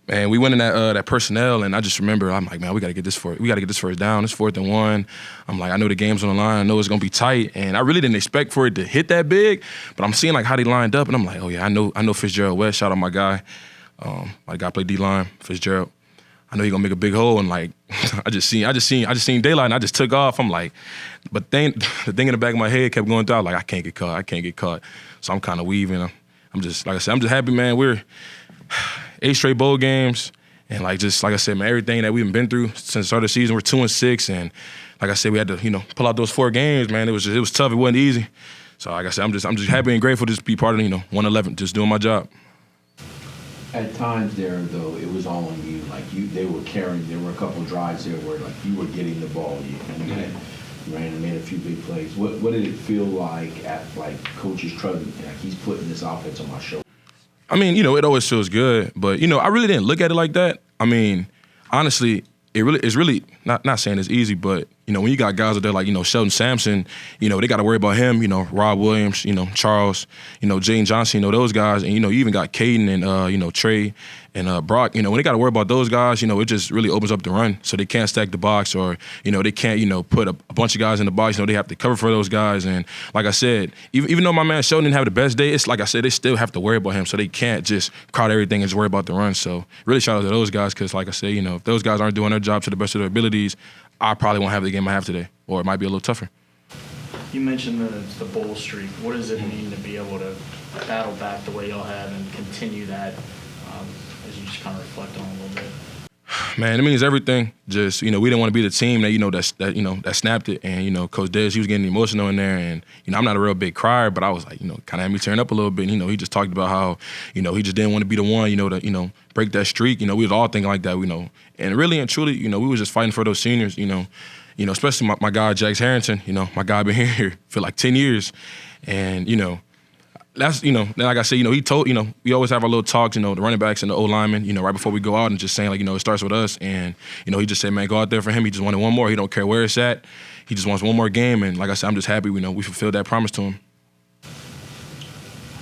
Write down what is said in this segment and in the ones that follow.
Man, we went in that personnel, and I just remember I'm like, man, we got to get this first down. It's 4th and 1. I'm like, I know the game's on the line. I know it's gonna be tight, and I really didn't expect for it to hit that big. But I'm seeing like how they lined up, and I'm like, oh yeah, I know Fitzgerald West. Shout out my guy. My guy played D-line, Fitzgerald. I know he's gonna make a big hole, and like I just seen daylight, and I just took off. I'm like, but the thing in the back of my head kept going through. I was like, I can't get caught. So I'm kind of weaving. I'm just like I said, I'm just happy, man. We're 8 straight bowl games, and like I said, man, everything that we've been through since the start of the season. We're 2-6, and like I said, we had to pull out those 4 games, man. It was tough. It wasn't easy. So like I said, I'm just happy and grateful to just be part of 111, just doing my job. At times there, though, it was all on you. Like they were carrying. There were a couple of drives there where like you were getting the ball, and you ran and made a few big plays. What did it feel like at like coaches trusting? Like he's putting this offense on my shoulder. I mean, it always feels good, but I really didn't look at it like that. I mean, honestly, it's really not saying it's easy, but when you got guys out there like Sheldon Sampson, they got to worry about him. Rob Williams, Charles, Jane Johnson, those guys, and you even got Caden and Trey and Brock. When they got to worry about those guys, it just really opens up the run, so they can't stack the box, or they can't put a bunch of guys in the box. They have to cover for those guys, and like I said, even though my man Sheldon didn't have the best day, it's like I said, they still have to worry about him, so they can't just crowd everything and just worry about the run. So really shout out to those guys, because like I said, if those guys aren't doing their job to the best of their abilities, I probably won't have the game I have today, or it might be a little tougher. You mentioned the bowl streak. What does it mean to be able to battle back the way y'all have and continue that as you just kind of reflect on it a little bit? Man, it means everything. Just we didn't want to be the team that snapped it, and Coach Dez, he was getting emotional in there, and I'm not a real big crier, but I was like kind of had me tearing up a little bit. And, he just talked about how he just didn't want to be the one to break that streak. We was all thinking like that, and really and truly we was just fighting for those seniors. Especially my guy Jax Harrington. My guy been here for like 10 years, and that's, like I said, he told, we always have our little talks, the running backs and the O-linemen, right before we go out, and just saying, like, it starts with us. And, he just said, man, go out there for him. He just wanted one more. He don't care where it's at. He just wants one more game. And like I said, I'm just happy, we fulfilled that promise to him.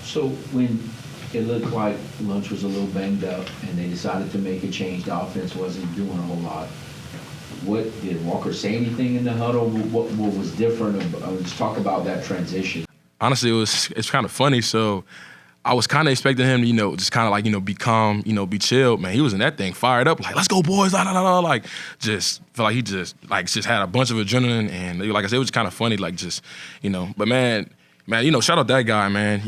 So when it looked like Lunch was a little banged up and they decided to make a change, the offense wasn't doing a whole lot. What did Walker say anything in the huddle? What was different? Just talk about that transition. Honestly, it's kind of funny. So I was kind of expecting him to, just kind of like, be calm, be chilled. Man, he was in that thing fired up, like, let's go, boys, like, just felt like he just had a bunch of adrenaline. And like I said, it was kind of funny, like, just, but man, shout out that guy, man.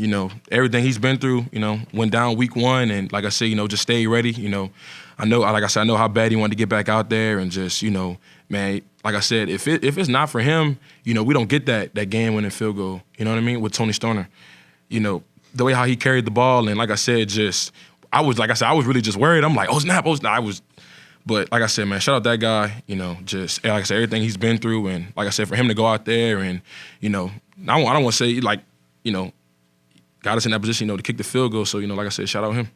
Everything he's been through, went down week 1. And like I said, just stay ready. I know how bad he wanted to get back out there, and just, man, like I said, if it's not for him, we don't get that game-winning field goal. You know what I mean? With Tony Stoner, the way how he carried the ball, and like I said, I was really just worried. I'm like, oh snap. But like I said, man, shout out that guy. Just like I said, everything he's been through, and like I said, for him to go out there and, I don't want to say like, got us in that position, to kick the field goal. So like I said, shout out him.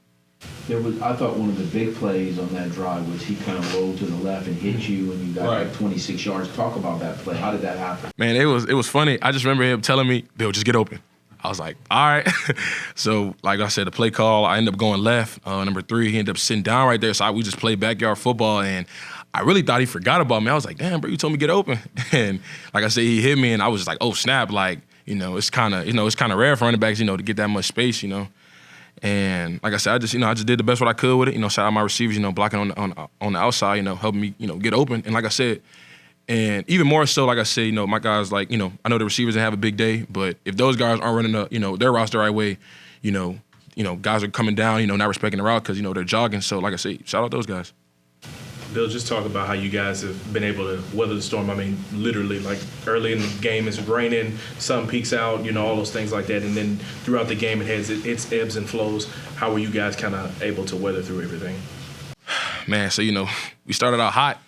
I thought one of the big plays on that drive was he kind of rolled to the left and hit you, and you got like 26 yards. Talk about that play. How did that happen? Man, it was funny. I just remember him telling me, Bill, just get open. I was like, all right. So, like I said, the play call, I ended up going left. Number 3, he ended up sitting down right there. So we just played backyard football, and I really thought he forgot about me. I was like, damn, bro, you told me get open. And like I said, he hit me, and I was just like, oh, snap. Like, it's kind of rare for running backs, to get that much space, And like I said, I just did the best what I could with it. Shout out my receivers, blocking on the outside, helping me, get open. And like I said, and even more so, like I said, my guys, like, I know the receivers didn't have a big day, but if those guys aren't running their routes the right way, guys are coming down, not respecting the route because, they're jogging. So like I said, shout out those guys. Bill, just talk about how you guys have been able to weather the storm. I mean, literally, like early in the game, it's raining, sun peaks out, all those things like that. And then throughout the game, it has its ebbs and flows. How were you guys kind of able to weather through everything? Man, so, we started out hot.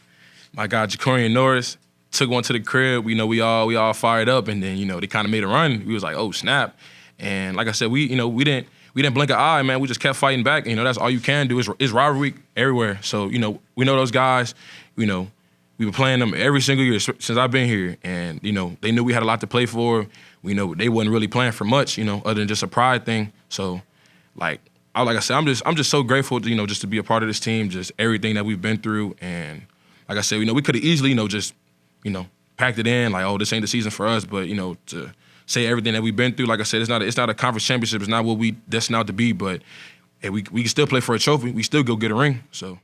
My guy, Jacorian Norris, took one to the crib. We all fired up. And then, they kind of made a run. We was like, oh, snap. And like I said, we didn't blink an eye, man. We just kept fighting back. That's all you can do is rivalry week everywhere. So, we know those guys. We've been playing them every single year since I've been here. And, they knew we had a lot to play for. We know they wasn't really playing for much, other than just a pride thing. So, like, like I said, I'm just so grateful to, just to be a part of this team, just everything that we've been through. And like I said, we could have easily, just, packed it in, like, oh, this ain't the season for us. But, to say everything that we've been through, like I said, it's not a conference championship. It's not what we destined out to be. But hey, we can still play for a trophy. We still go get a ring. So.